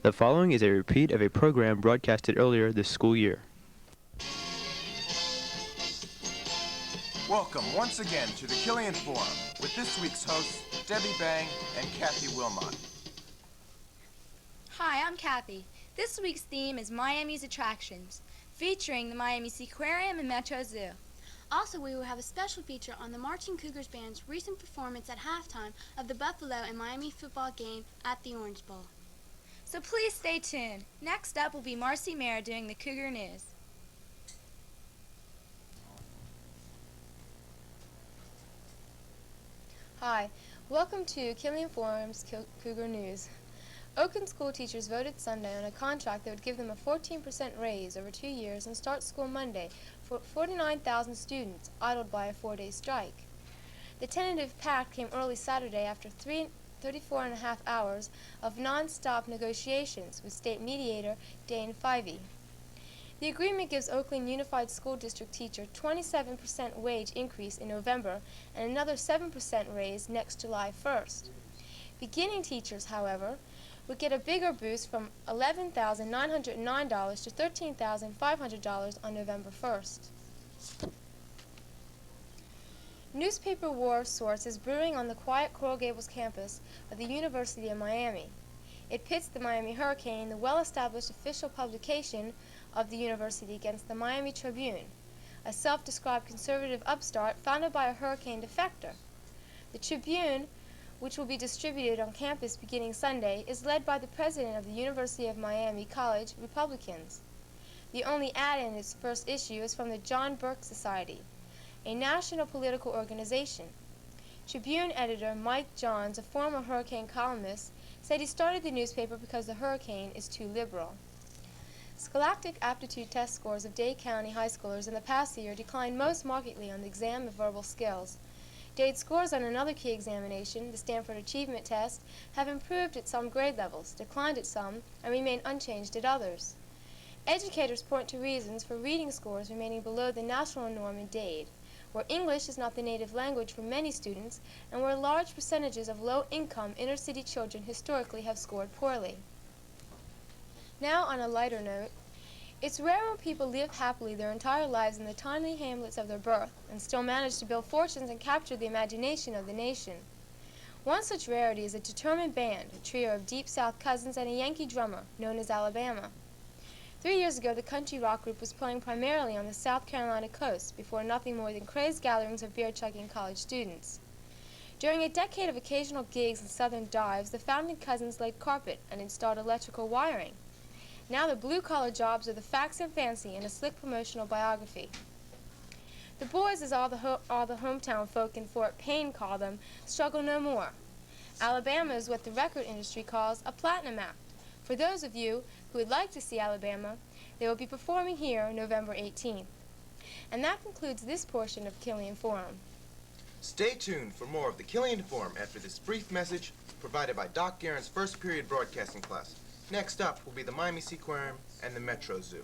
The following is a repeat of a program broadcasted earlier this school year. Welcome once again to the Killian Forum with this week's hosts, Debbie Bang and Kathy Wilmot. Hi, I'm Kathy. This week's theme is Miami's attractions, featuring the Miami Seaquarium and Metro Zoo. Also, we will have a special feature on the Marching Cougars Band's recent performance at halftime of the Buffalo and Miami football game at the Orange Bowl. So please stay tuned. Next up will be Marcy Mayer doing the Cougar News. Hi, welcome to Killian Forum's Cougar News. Oakland school teachers voted Sunday on a contract that would give them a 14% raise over 2 years and start school Monday for 49,000 students idled by a 4-day strike. The tentative pact came early Saturday after 34.5 hours of non-stop negotiations with state mediator Dane Fivey. The agreement gives Oakland Unified School District teacher 27% wage increase in November and another 7% raise next July 1st. Beginning teachers, however, would get a bigger boost from $11,909 to $13,500 on November 1st. Newspaper war of sorts is brewing on the quiet Coral Gables campus of the University of Miami. It pits the Miami Hurricane, the well-established official publication of the university, against the Miami Tribune, a self-described conservative upstart founded by a hurricane defector. The Tribune, which will be distributed on campus beginning Sunday, is led by the president of the University of Miami College Republicans. The only ad in its first issue is from the John Burke Society, a national political organization. Tribune editor Mike Johns, a former hurricane columnist, said he started the newspaper because the hurricane is too liberal. Scholastic aptitude test scores of Dade County high schoolers in the past year declined most markedly on the exam of verbal skills. Dade's scores on another key examination, the Stanford Achievement Test, have improved at some grade levels, declined at some, and remain unchanged at others. Educators point to reasons for reading scores remaining below the national norm in Dade, where English is not the native language for many students, and where large percentages of low-income inner-city children historically have scored poorly. Now, on a lighter note, it's rare when people live happily their entire lives in the tiny hamlets of their birth and still manage to build fortunes and capture the imagination of the nation. One such rarity is a determined band, a trio of Deep South cousins and a Yankee drummer, known as Alabama. 3 years ago, the country rock group was playing primarily on the South Carolina coast before nothing more than crazed gatherings of beer-chugging college students. During a decade of occasional gigs and southern dives, the founding cousins laid carpet and installed electrical wiring. Now the blue-collar jobs are the facts and fancy in a slick promotional biography. The boys, as all the hometown folk in Fort Payne call them, struggle no more. Alabama is what the record industry calls a platinum act. For those of you who would like to see Alabama, they will be performing here November 18th. And that concludes this portion of Killian Forum. Stay tuned for more of the Killian Forum after this brief message provided by Doc Guerin's first period broadcasting class. Next up will be the Miami Seaquarium and the Metro Zoo.